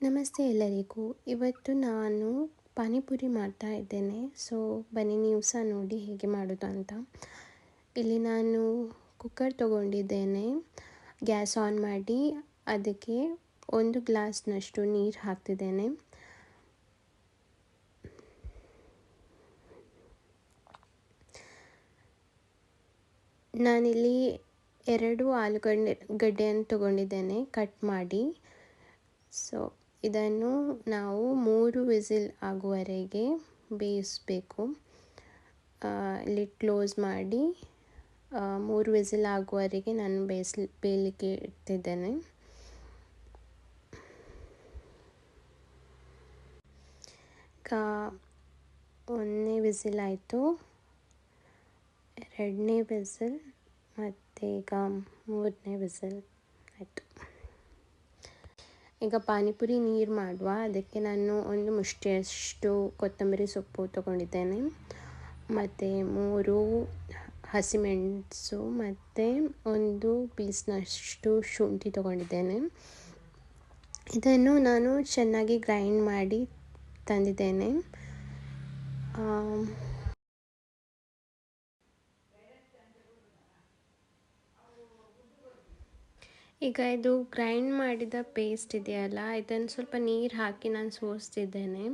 ನಮಸ್ತೆ ಎಲ್ಲರಿಗೂ. ಇವತ್ತು ನಾನು ಪಾನಿಪುರಿ ಮಾಡ್ತಾ ಇದ್ದೇನೆ. ಬನ್ನಿ ನೀವು ಸಹ ನೋಡಿ ಹೇಗೆ ಮಾಡೋದು ಅಂತ. ಇಲ್ಲಿ ನಾನು ಕುಕ್ಕರ್ ತಗೊಂಡಿದ್ದೇನೆ. ಗ್ಯಾಸ್ ಆನ್ ಮಾಡಿ ಅದಕ್ಕೆ 1 ಗ್ಲಾಸ್ನಷ್ಟು ನೀರು ಹಾಕ್ತಿದ್ದೇನೆ. ನಾನಿಲ್ಲಿ 2 ಆಲೂಗಡ್ಡೆಯನ್ನು ತಗೊಂಡಿದ್ದೇನೆ ಕಟ್ ಮಾಡಿ. ಇದನ್ನು ನಾವು 3 ವಿಸಿಲ್ ಆಗುವವರೆಗೆ ಬೇಯಿಸಬೇಕು. ಲಿಡ್ ಕ್ಲೋಸ್ ಮಾಡಿ 3 ವಿಸಿಲ್ ಆಗುವವರೆಗೆ ನಾನು ಬೇಯಲಿಕ್ಕೆ ಇಡ್ತಿದ್ದೇನೆ. ಈಗ 1ನೇ ವಿಸಿಲ್ ಆಯಿತು, 2ನೇ ವಿಸಿಲ್ ಮತ್ತು ಈಗ 3ನೇ ವಿಸಿಲ್ ಆಯಿತು. ಈಗ ಪಾನಿಪುರಿ ನೀರು ಮಾಡುವ. ಅದಕ್ಕೆ ನಾನು 1 ಮುಷ್ಟಿಯಷ್ಟು ಕೊತ್ತಂಬರಿ ಸೊಪ್ಪು ತಗೊಂಡಿದ್ದೇನೆ, ಮತ್ತು 3 ಹಸಿಮೆಣಸು ಮತ್ತು 1 ಪೀಸ್ನಷ್ಟು ಶುಂಠಿ ತಗೊಂಡಿದ್ದೇನೆ. ಇದನ್ನು ನಾನು ಚೆನ್ನಾಗಿ ಗ್ರೈಂಡ್ ಮಾಡಿ ತಂದಿದ್ದೇನೆ. ಈಗ ಇದು ಗ್ರೈಂಡ್ ಮಾಡಿದ ಪೇಸ್ಟ್ ಇದೆಯಲ್ಲ, ಇದನ್ನು ಸ್ವಲ್ಪ ನೀರು ಹಾಕಿ ನಾನು ಸೋಸ್ತಿದ್ದೇನೆ.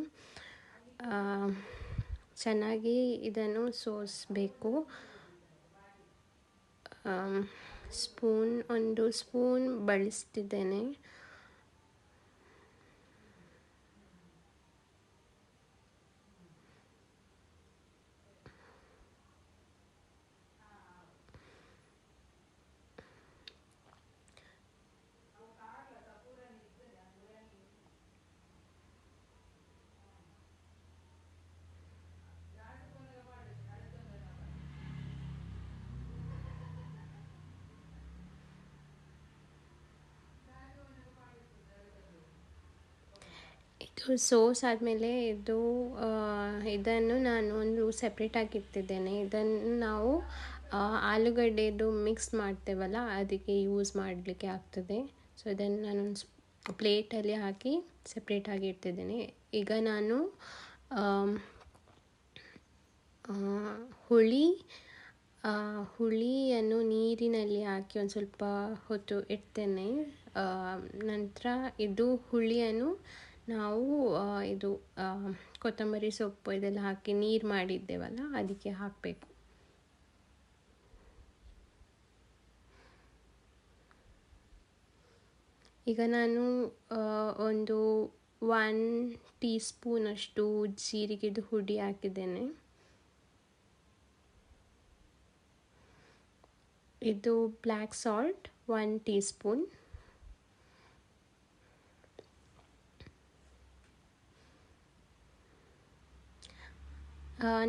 ಚೆನ್ನಾಗಿ ಇದನ್ನು ಸೋಸಬೇಕು. 1 ಸ್ಪೂನ್ ಬಳಸ್ತಿದ್ದೇನೆ. ಇದು ಸೋಸ್ ಆದಮೇಲೆ ಇದನ್ನು ನಾನು ಒಂದು ಸೆಪ್ರೇಟಾಗಿ ಇಡ್ತಿದ್ದೇನೆ. ಇದನ್ನು ನಾವು ಆಲೂಗಡ್ಡೆದು ಮಿಕ್ಸ್ ಮಾಡ್ತೇವಲ್ಲ, ಅದಕ್ಕೆ ಯೂಸ್ ಮಾಡಲಿಕ್ಕೆ ಆಗ್ತದೆ. ಇದನ್ನು ನಾನೊಂದು ಪ್ಲೇಟಲ್ಲಿ ಹಾಕಿ ಸೆಪ್ರೇಟಾಗಿ ಇಡ್ತಿದ್ದೇನೆ. ಈಗ ನಾನು ಹುಳಿಯನ್ನು ನೀರಿನಲ್ಲಿ ಹಾಕಿ ಒಂದು ಸ್ವಲ್ಪ ಹೊತ್ತು ಇಡ್ತೇನೆ. ನಂತರ ಇದು ಹುಳಿಯನ್ನು ನಾವು ಕೊತ್ತಂಬರಿ ಸೊಪ್ಪು ಇದೆಲ್ಲ ಹಾಕಿ ನೀರು ಮಾಡಿದ್ದೇವಲ್ಲ, ಅದಕ್ಕೆ ಹಾಕಬೇಕು. ಈಗ ನಾನು 1 ಟೀ ಸ್ಪೂನಷ್ಟು ಜೀರಿಗೆದು ಹುಡಿ ಹಾಕಿದ್ದೇನೆ. ಇದು black salt 1 tea spoon.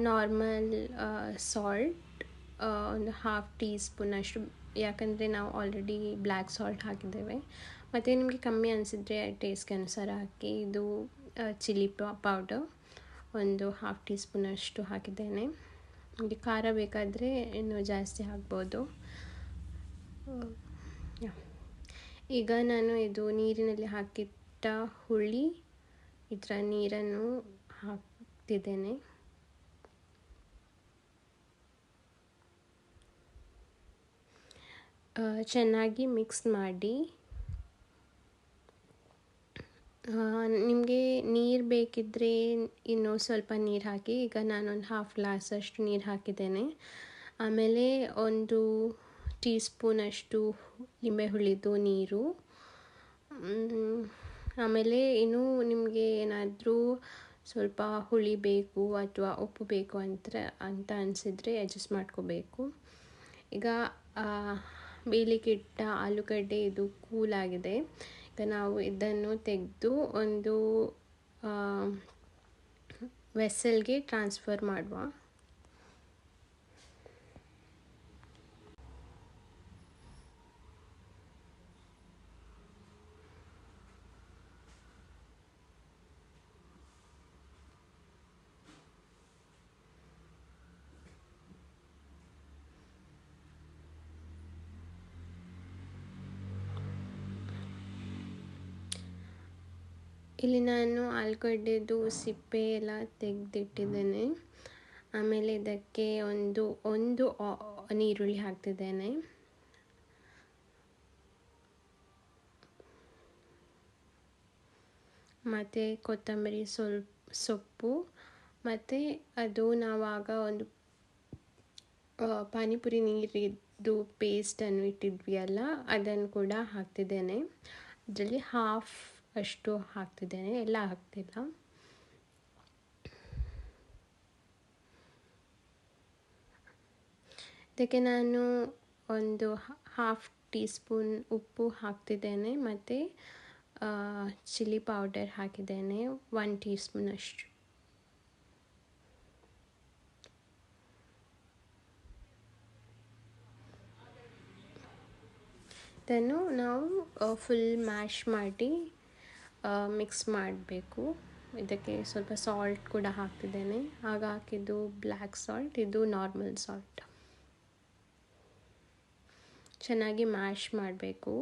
Normal salt 1/2 tea ಸ್ಪೂನಷ್ಟು, ಯಾಕಂದರೆ ನಾವು ಆಲ್ರೆಡಿ ಬ್ಲ್ಯಾಕ್ ಸಾಲ್ಟ್ ಹಾಕಿದ್ದೇವೆ. ಮತ್ತು ನಿಮಗೆ ಕಮ್ಮಿ ಅನಿಸಿದರೆ ಟೇಸ್ಟ್ಗೆ ಅನುಸಾರ ಹಾಕಿ. ಇದು ಚಿಲ್ಲಿ ಪೌಡರ್ 1/2 ಟೀ ಸ್ಪೂನಷ್ಟು ಹಾಕಿದ್ದೇನೆ. ನಿಮಗೆ ಖಾರ ಬೇಕಾದರೆ ಇನ್ನೂ ಜಾಸ್ತಿ ಹಾಕ್ಬೋದು. ಈಗ ನಾನು ಇದು ನೀರಿನಲ್ಲಿ ಹಾಕಿಟ್ಟ ಹುಳಿ ಇದರ ನೀರನ್ನು ಹಾಕ್ತಿದ್ದೇನೆ. ಚೆನ್ನಾಗಿ ಮಿಕ್ಸ್ ಮಾಡಿ. ನಿಮಗೆ ನೀರು ಬೇಕಿದ್ದರೆ ಇನ್ನೂ ಸ್ವಲ್ಪ ನೀರು ಹಾಕಿ. ಈಗ ನಾನೊಂದು 1/2 ಗ್ಲಾಸಷ್ಟು ನೀರು ಹಾಕಿದ್ದೇನೆ. ಆಮೇಲೆ 1 ಟೀ ಸ್ಪೂನಷ್ಟು ಲಿಂಬೆ ಹುಳಿದು ನೀರು. ಆಮೇಲೆ ಇನ್ನೂ ನಿಮಗೆ ಏನಾದರೂ ಸ್ವಲ್ಪ ಹುಳಿ ಬೇಕು ಅಥವಾ ಉಪ್ಪು ಬೇಕು ಅಂತ ಅನಿಸಿದರೆ ಅಡ್ಜಸ್ಟ್ ಮಾಡ್ಕೋಬೇಕು. ಈಗ ಬೇಯಲಿಕ್ಕೆ ಇಟ್ಟ ಆಲೂಗಡ್ಡೆ ಇದು ಕೂಲಾಗಿದೆ. ಈಗ ನಾವು ಇದನ್ನು ತೆಗೆದು ಒಂದು ವೆಸಲ್ಗೆ ಟ್ರಾನ್ಸ್ಫರ್ ಮಾಡುವ. ಇಲ್ಲಿ ನಾನು ಆಲೂಗಡ್ಡೆದು ಸಿಪ್ಪೆ ಎಲ್ಲ ತೆಗೆದಿಟ್ಟಿದ್ದೇನೆ. ಆಮೇಲೆ ಇದಕ್ಕೆ ಒಂದು ನೀರುಳ್ಳಿ ಹಾಕ್ತಿದ್ದೇನೆ. ಮತ್ತು ಕೊತ್ತಂಬರಿ ಸೊಪ್ಪು, ಮತ್ತು ಅದು ನಾವಾಗ ಒಂದು ಪಾನಿಪುರಿ ನೀರಿದ್ದು ಪೇಸ್ಟನ್ನು ಇಟ್ಟಿದ್ವಿ ಅಲ್ಲ, ಅದನ್ನು ಕೂಡ ಹಾಕ್ತಿದ್ದೇನೆ. ಅದರಲ್ಲಿ ಹಾಫ್ ಅಷ್ಟು ಹಾಕ್ತಿದ್ದೇನೆ, ಎಲ್ಲ ಹಾಕ್ತಿಲ್ಲ. ಇದಕ್ಕೆ ನಾನು ಒಂದು ಹಾಫ್ ಟೀ ಸ್ಪೂನ್ ಉಪ್ಪು ಹಾಕ್ತಿದ್ದೇನೆ, ಮತ್ತು ಚಿಲ್ಲಿ ಪೌಡರ್ ಹಾಕಿದ್ದೇನೆ 1 ಟೀ ಸ್ಪೂನ್ ಅಷ್ಟು. ಇದನ್ನು ನಾವು ಫುಲ್ ಮ್ಯಾಶ್ ಮಾಡಿ ಮಿಕ್ಸ್ ಮಾಡಬೇಕು. ಇದಕ್ಕೆ ಸ್ವಲ್ಪ ಸಾಲ್ಟ್ ಕೂಡ ಹಾಕ್ತಿದ್ದೇನೆ. ಆಗ ಹಾಕಿದ್ದು ಬ್ಲ್ಯಾಕ್ ಸಾಲ್ಟ್, ಇದು ನಾರ್ಮಲ್ ಸಾಲ್ಟ್. ಚೆನ್ನಾಗಿ ಮ್ಯಾಶ್ ಮಾಡಬೇಕು,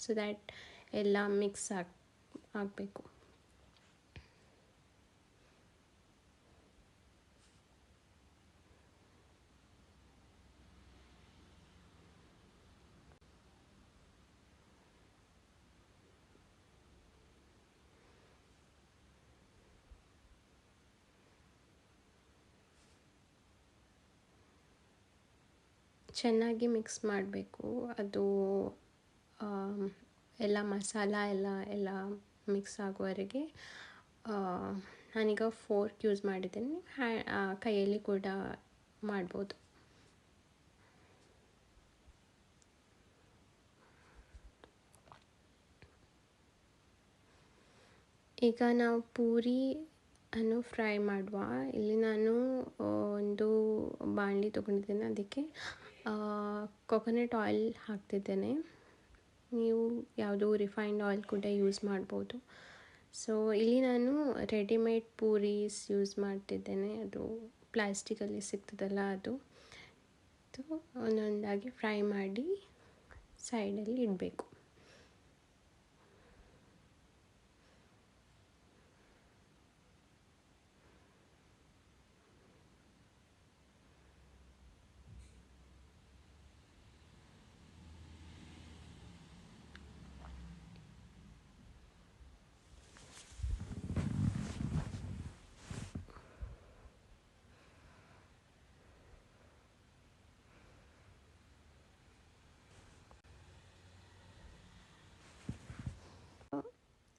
ಸೊ ದ್ಯಾಟ್ ಎಲ್ಲ ಮಿಕ್ಸ್ ಆಗಬೇಕು. ಚೆನ್ನಾಗಿ ಮಿಕ್ಸ್ ಮಾಡಬೇಕು. ಅದು ಎಲ್ಲ ಮಸಾಲ ಎಲ್ಲ ಮಿಕ್ಸ್ ಆಗುವವರೆಗೆ. ನಾನೀಗ ಫೋರ್ಕ್ ಯೂಸ್ ಮಾಡಿದ್ದೇನೆ, ಕೈಯಲ್ಲಿ ಕೂಡ ಮಾಡ್ಬೋದು. ಈಗ ನಾವು ಪೂರಿ ಅನ್ನು ಫ್ರೈ ಮಾಡುವ. ಇಲ್ಲಿ ನಾನು ಒಂದು ಬಾಣಲಿ ತೊಗೊಂಡಿದ್ದೇನೆ, ಅದಕ್ಕೆ ಕೊಕೊನಟ್ ಆಯಿಲ್ ಹಾಕ್ತಿದ್ದೇನೆ. ನೀವು ಯಾವುದು ರಿಫೈನ್ಡ್ ಆಯಿಲ್ ಕೂಡ ಯೂಸ್ ಮಾಡ್ಬೋದು. ಸೊ ಇಲ್ಲಿ ನಾನು ರೆಡಿಮೇಡ್ ಪೂರೀಸ್ ಯೂಸ್ ಮಾಡ್ತಿದ್ದೇನೆ, ಅದು ಪ್ಲಾಸ್ಟಿಕಲ್ಲಿ ಸಿಗ್ತದಲ್ಲ ಅದು. ಒಂದೊಂದಾಗಿ ಫ್ರೈ ಮಾಡಿ ಸೈಡಲ್ಲಿ ಇಡಬೇಕು.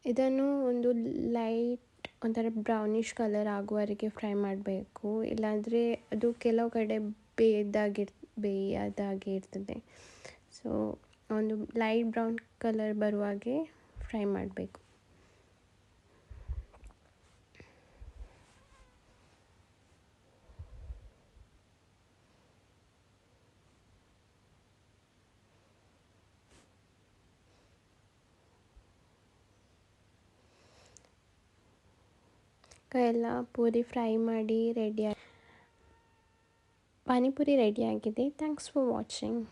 ಇದನ್ನು ಒಂದು ಲೈಟ್ ಒಂಥರ ಬ್ರೌನಿಷ್ ಕಲರ್ ಆಗುವವರೆಗೆ ಫ್ರೈ ಮಾಡಬೇಕು, ಇಲ್ಲಾಂದರೆ ಅದು ಕೆಲವು ಕಡೆ ಬೇಯದಾಗೆ ಇರ್ತದೆ. ಸೊ ಒಂದು ಲೈಟ್ ಬ್ರೌನ್ ಕಲರ್ ಬರುವಾಗೆ ಫ್ರೈ ಮಾಡಬೇಕು. ಎಲ್ಲ ಪೂರಿ ಫ್ರೈ ಮಾಡಿ ಪಾನಿಪುರಿ ರೆಡಿಯಾಗಿದೆ. Thanks for watching.